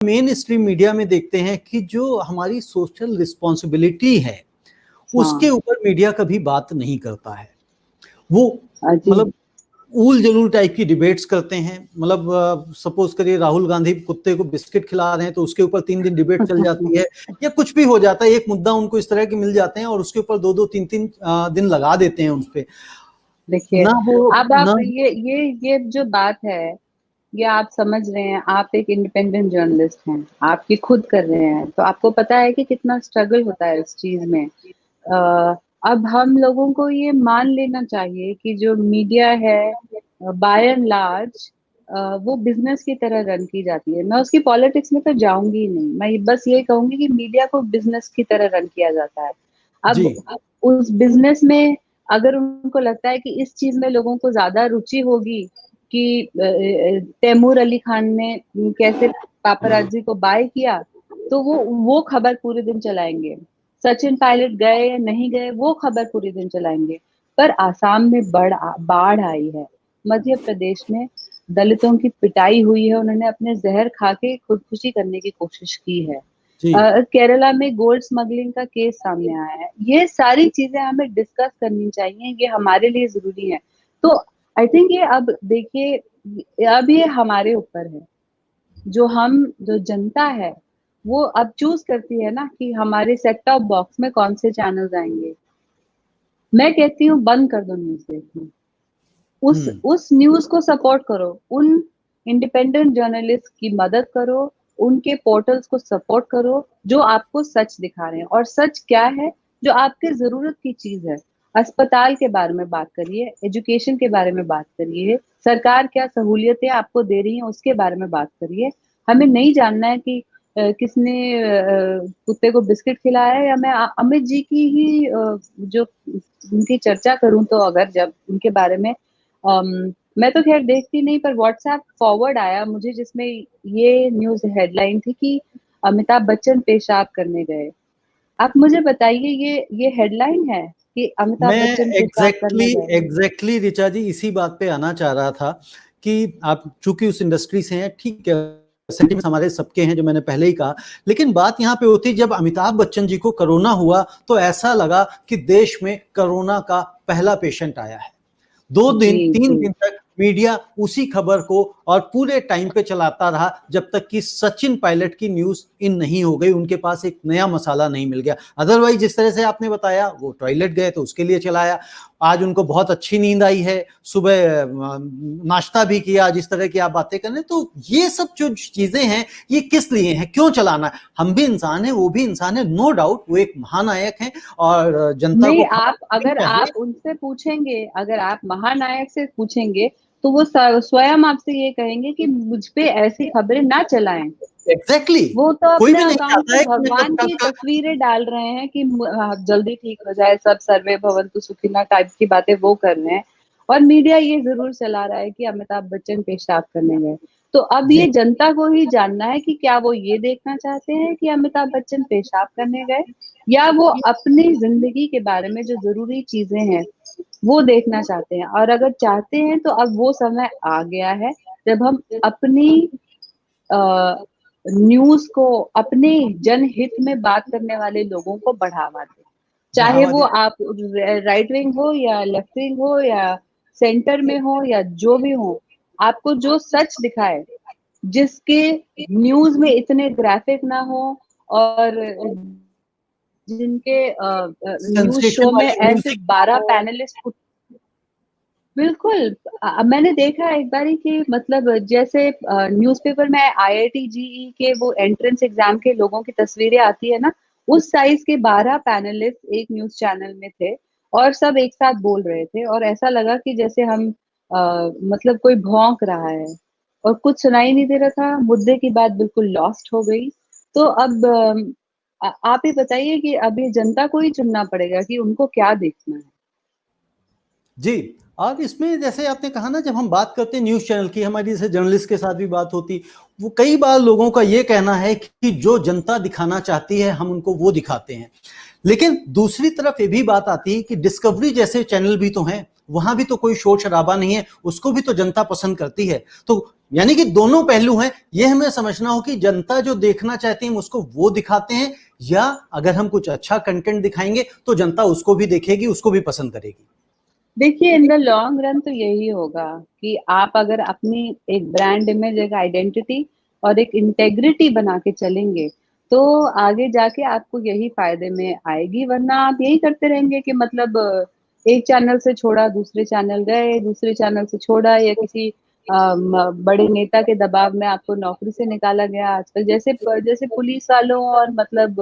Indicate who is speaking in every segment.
Speaker 1: Main stream media में देखते हैं कि जो हमारी सोशल रिस्पॉन्सिबिलिटी है उसके ऊपर मीडिया कभी बात नहीं करता है। वो मतलब ऊल जलूल टाइप की डिबेट्स करते हैं। मतलब सपोज करिए राहुल गांधी कुत्ते को बिस्किट खिला रहे हैं तो उसके ऊपर 3 दिन डिबेट चल जाती है या कुछ भी हो जाता है, एक मुद्दा उनको इस तरह के मिल जाते हैं और उसके ऊपर 2-2 3-3 दिन लगा देते हैं उस पे।
Speaker 2: देखिए अब आप ये जो बात है ये आप समझ रहे हैं, आप एक इंडिपेंडेंट जर्नलिस्ट हैं, आप ये खुद कर रहे हैं, तो आपको पता है कि कितना स्ट्रगल होता है इस चीज में। अब हम लोगों को ये मान लेना चाहिए कि जो मीडिया है बाय एंड लार्ज वो बिजनेस की तरह रन की जाती है। मैं उसकी पॉलिटिक्स में तो जाऊंगी नहीं, मैं बस ये कहूंगी कि मीडिया को बिजनेस की तरह रन किया जाता है। अब उस बिजनेस में अगर उनको लगता है कि इस चीज में लोगों को ज्यादा रुचि होगी कि तैमूर अली खान ने कैसे पापराजी को बाय किया, तो वो खबर पूरे दिन चलाएंगे। सचिन पायलट गए या नहीं गए वो खबर पूरे दिन चलाएंगे। पर आसाम में बाढ़ आई है, मध्य प्रदेश में दलितों की पिटाई हुई है, उन्होंने अपने जहर खा के खुदकुशी करने की कोशिश की है। केरला में गोल्ड स्मगलिंग का केस सामने आया है। ये सारी चीजें हमें डिस्कस करनी चाहिए, ये हमारे लिए जरूरी है। तो आई थिंक ये अब देखिए, अब ये हमारे ऊपर है, जो जनता है वो अब चूज करती है ना कि हमारे सेट टॉप बॉक्स में कौन से चैनल्स आएंगे। मैं कहती हूँ बंद कर दो न्यूज देखना, उस न्यूज को सपोर्ट करो, उन इंडिपेंडेंट जर्नलिस्ट की मदद करो, उनके पोर्टल्स को सपोर्ट करो जो आपको सच दिखा रहे हैं। और सच क्या है? जो आपके जरूरत की चीज है। अस्पताल के बारे में बात करिए, एजुकेशन के बारे में बात करिए, सरकार क्या सहूलियतें आपको दे रही है उसके बारे में बात करिए। हमें नहीं जानना है कि किसने कुत्ते को बिस्किट खिलाया है। या मैं अमित जी की ही जो उनकी चर्चा करूं, तो अगर जब उनके बारे में मैं तो खैर देखती नहीं, पर व्हाट्सएप फॉरवर्ड आया मुझे जिसमें ये न्यूज हेडलाइन थी कि अमिताभ बच्चन पेशाब करने गए। आप मुझे बताइए ये हेडलाइन है कि अमिताभ बच्चन पेशाब करने गए?
Speaker 1: एग्जैक्टली ऋचा जी, इसी बात पे आना चाह रहा था कि आप चूंकि उस इंडस्ट्री से हैं, ठीक है, सेंटिमेंट्स हमारे सबके हैं जो मैंने पहले ही कहा, लेकिन बात यहाँ पे होती जब अमिताभ बच्चन जी को कोरोना हुआ तो ऐसा लगा कि देश में कोरोना का पहला पेशेंट आया है। 2 दिन 3 दिन तक मीडिया उसी खबर को और पूरे टाइम पे चलाता रहा जब तक कि सचिन पायलट की न्यूज इन नहीं हो गई, उनके पास एक नया मसाला नहीं मिल गया। अदरवाइज जिस तरह से आपने बताया, वो टॉयलेट गए तो उसके लिए चलाया, आज उनको बहुत अच्छी नींद आई है, सुबह नाश्ता भी किया, जिस तरह की आप बातें कर रहे हैं, तो ये सब जो चीजें हैं ये किस लिए हैं, क्यों चलाना है? हम भी इंसान है, वो भी इंसान है, नो डाउट वो एक महानायक है और जनता
Speaker 2: नहीं,
Speaker 1: को
Speaker 2: आप अगर आप उनसे पूछेंगे, अगर आप महानायक से पूछेंगे तो वो स्वयं आपसे ये कहेंगे कि मुझ पे ऐसी खबरें ना चलाएं।
Speaker 1: एग्जैक्टली
Speaker 2: वो तो अपने अकाउंट पे भगवान की तस्वीरें डाल रहे हैं कि जल्दी ठीक हो जाए सब, सर्वे भवन्तु सुखिनः टाइप की बातें वो कर रहे हैं। और मीडिया ये जरूर चला रहा है कि अमिताभ बच्चन पेशाब करने गए। तो अब ये जनता को ही जानना है कि क्या वो ये देखना चाहते हैं कि अमिताभ बच्चन पेशाब करने गए, या वो अपनी जिंदगी के बारे में जो जरूरी चीजें हैं वो देखना चाहते हैं। और अगर चाहते हैं तो अब वो समय आ गया है जब हम अपनी न्यूज को, अपने जनहित में बात करने वाले लोगों को बढ़ावा दें, चाहे वो आप राइट विंग हो या लेफ्ट विंग हो या सेंटर में हो या जो भी हो। आपको जो सच दिखाए, जिसके न्यूज में इतने ग्राफिक ना हो और जिनके न्यूज शो में ऐसे 12 पैनलिस्ट, बिल्कुल। मैंने देखा एक बारी कि मतलब जैसे न्यूज़पेपर में IIT JEE के वो एंट्रेंस एग्जाम के लोगों की तस्वीरें आती है ना, उस साइज के 12 पैनलिस्ट एक न्यूज चैनल में थे और सब एक साथ बोल रहे थे और ऐसा लगा कि जैसे हम मतलब कोई भौंक रहा है और कुछ सुनाई नहीं दे रहा था, मुद्दे की बात बिल्कुल लॉस्ट हो गई। तो अब आप ही बताइए कि अभी जनता को ही चुनना पड़ेगा कि उनको क्या देखना है।
Speaker 1: जी, और इसमें जैसे आपने कहा ना, जब हम बात करते हैं न्यूज चैनल की, हमारी जैसे जर्नलिस्ट के साथ भी बात होती, वो कई बार लोगों का ये कहना है कि जो जनता दिखाना चाहती है हम उनको वो दिखाते हैं। लेकिन दूसरी तरफ ये भी बात आती है कि डिस्कवरी जैसे चैनल भी तो हैं, वहां भी तो कोई शोर शराबा नहीं है, उसको भी तो जनता पसंद करती है। तो यानी कि दोनों पहलू हैं, ये हमें समझना हो कि जनता जो देखना चाहती है उसको वो दिखाते हैं, या अगर हम कुछ अच्छा कंटेंट दिखाएंगे तो जनता उसको भी देखेगी, उसको भी पसंद करेगी।
Speaker 2: देखिए, इन द लॉन्ग रन तो यही होगा कि आप अगर अपनी एक ब्रांड इमेज, एक आइडेंटिटी और एक इंटेग्रिटी बना के चलेंगे तो आगे जाके आपको यही फायदे में आएगी, वरना आप यही करते रहेंगे कि मतलब एक चैनल से छोड़ा दूसरे चैनल गए, दूसरे चैनल से छोड़ा या किसी बड़े नेता के दबाव में आपको नौकरी से निकाला गया। आजकल जैसे जैसे पुलिस वालों और मतलब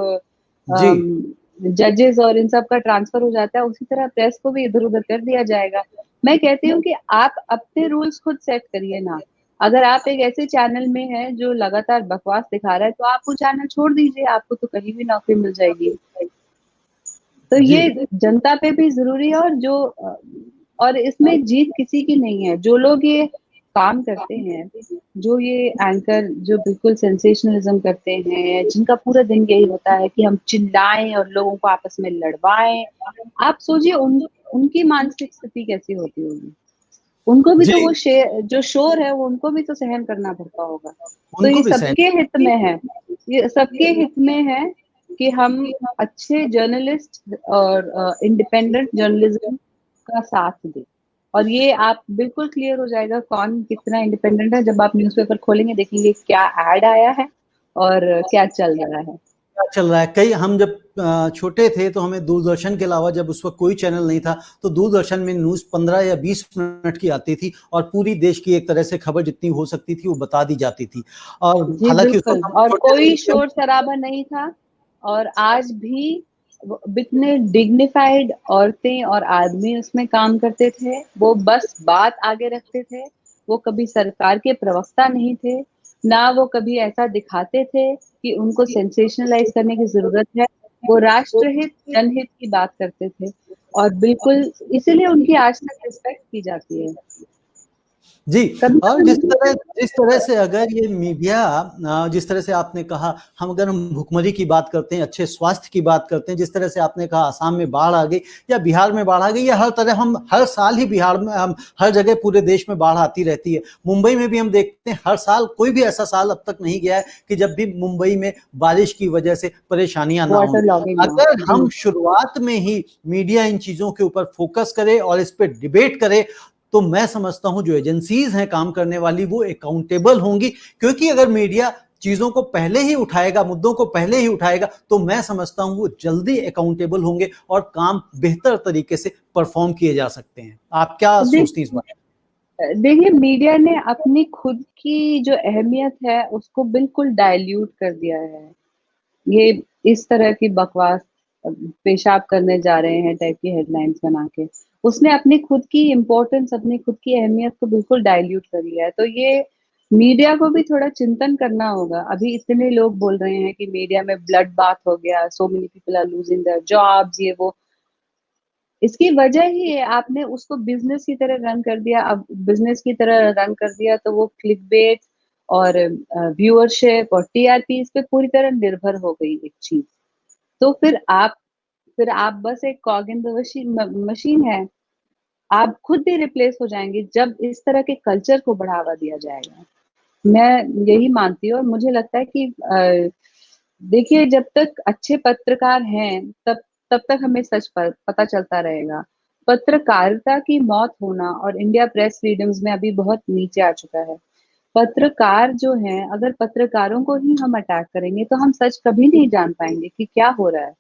Speaker 1: जी
Speaker 2: जजेस और इन सब का ट्रांसफर हो जाता है, उसी तरह प्रेस को भी इधर उधर कर दिया जाएगा। मैं कहती हूँ कि आप अपने रूल्स खुद सेट करिए ना। अगर आप एक ऐसे चैनल में हैं जो लगातार बकवास दिखा रहा है तो आप वो चैनल छोड़ दीजिए, आपको तो कहीं भी नौकरी मिल जाएगी। तो
Speaker 1: जी
Speaker 2: ये जनता पे भी जरूरी है, और जो और इसमें जीत किसी की नहीं है। जो लोग ये काम करते हैं, जो ये एंकर जो बिल्कुल सेंसेशनलिज्म करते हैं, जिनका पूरा दिन यही होता है कि हम चिल्लाएं और लोगों को आपस में लड़वाएं, आप सोचिए उनकी मानसिक स्थिति कैसी होती होगी। उनको भी तो
Speaker 1: जी
Speaker 2: वो जो शोर है वो उनको भी तो सहन करना पड़ता होगा। तो
Speaker 1: उनको
Speaker 2: ये
Speaker 1: भी सहन।
Speaker 2: सबके हित में है, ये सबके हित में है कि हम अच्छे जर्नलिस्ट और इंडिपेंडेंट जर्नलिज्म का साथ दें। और ये आप बिल्कुल क्लियर हो जाएगा कौन कितना इंडिपेंडेंट है जब आप न्यूज़पेपर खोलेंगे, देखेंगे क्या ऐड आया है और क्या चल रहा है।
Speaker 1: क्या चल रहा है। कई हम जब छोटे थे तो हमें दूरदर्शन के अलावा, जब उस वक्त कोई चैनल नहीं था, तो दूरदर्शन में न्यूज 15 या 20 मिनट की आती थी और पूरी देश की एक तरह से खबर जितनी हो सकती थी वो बता दी जाती थी। और
Speaker 2: जी
Speaker 1: हालांकि उस
Speaker 2: बिल्कुल,
Speaker 1: वक्त हम
Speaker 2: और
Speaker 1: छोटे
Speaker 2: कोई
Speaker 1: थे।
Speaker 2: शोर शराबा नहीं था। और आज भी कितने डिग्निफाइड औरतें और आदमी उसमें काम करते थे, वो बस बात आगे रखते थे। वो कभी सरकार के प्रवक्ता नहीं थे, ना वो कभी ऐसा दिखाते थे कि उनको सेंसेशनलाइज करने की जरूरत है। वो राष्ट्रहित जनहित की बात करते थे, और बिल्कुल इसीलिए उनकी आज तक रिस्पेक्ट की जाती है।
Speaker 1: जी।
Speaker 2: कभी
Speaker 1: और
Speaker 2: कभी
Speaker 1: जिस तरह से अगर ये मीडिया, जिस तरह से आपने कहा, अगर हम भुखमरी की बात करते हैं, अच्छे स्वास्थ्य की बात करते हैं, जिस तरह से आपने कहा आसाम में बाढ़ आ गई या बिहार में बाढ़ आ गई, या हर तरह हम हर साल ही बिहार में, हम हर जगह पूरे देश में बाढ़ आती रहती है। मुंबई में भी हम देखते हैं हर साल, कोई भी ऐसा साल अब तक नहीं गया है कि जब भी मुंबई में बारिश की वजह से परेशानियां ना
Speaker 2: वाटर
Speaker 1: हों।
Speaker 2: लॉगिंग ना
Speaker 1: अगर
Speaker 2: जी।
Speaker 1: हम शुरुआत में ही मीडिया इन चीजों के ऊपर फोकस करे और इस पर डिबेट करे, तो मैं समझता हूं जो एजेंसीज हैं काम करने वाली, वो अकाउंटेबल होंगी। क्योंकि अगर मीडिया चीजों को पहले ही उठाएगा, मुद्दों को पहले ही उठाएगा, तो मैं समझता हूं वो जल्दी अकाउंटेबल होंगे और काम बेहतर तरीके से परफॉर्म किए जा सकते हैं। आप क्या सोचती हैं इस बारे
Speaker 2: देखिए, मीडिया ने अपनी खुद की जो अहमियत है उसको बिल्कुल डाइल्यूट कर दिया है। ये इस तरह की बकवास, पेशाब करने जा रहे हैं टाइप की हेडलाइंस बना के, उसने अपनी खुद की इम्पोर्टेंस, अपनी खुद की अहमियत को बिल्कुल डाइल्यूट कर दिया है। तो ये मीडिया को भी थोड़ा चिंतन करना होगा। अभी इतने लोग बोल रहे हैं कि मीडिया में ब्लड बाथ हो गया, so many people are losing their jobs, ये वो। इसकी वजह ही है आपने उसको बिजनेस की तरह रन कर दिया। अब बिजनेस की तरह रन कर दिया तो वो क्लिकबेट और व्यूअरशिप और टीआरपी इस पे पूरी तरह निर्भर हो गई एक चीज। तो फिर आप बस एक कॉग इन द मशीन है। आप खुद भी रिप्लेस हो जाएंगे जब इस तरह के कल्चर को बढ़ावा दिया जाएगा। मैं यही मानती हूँ, और मुझे लगता है कि देखिए, जब तक अच्छे पत्रकार हैं तब तब तक हमें सच पता चलता रहेगा। पत्रकारिता की मौत होना और इंडिया प्रेस फ्रीडम्स में अभी बहुत नीचे आ चुका है। पत्रकार जो हैं, अगर पत्रकारों को ही हम अटैक करेंगे तो हम सच कभी नहीं जान पाएंगे कि क्या हो रहा है।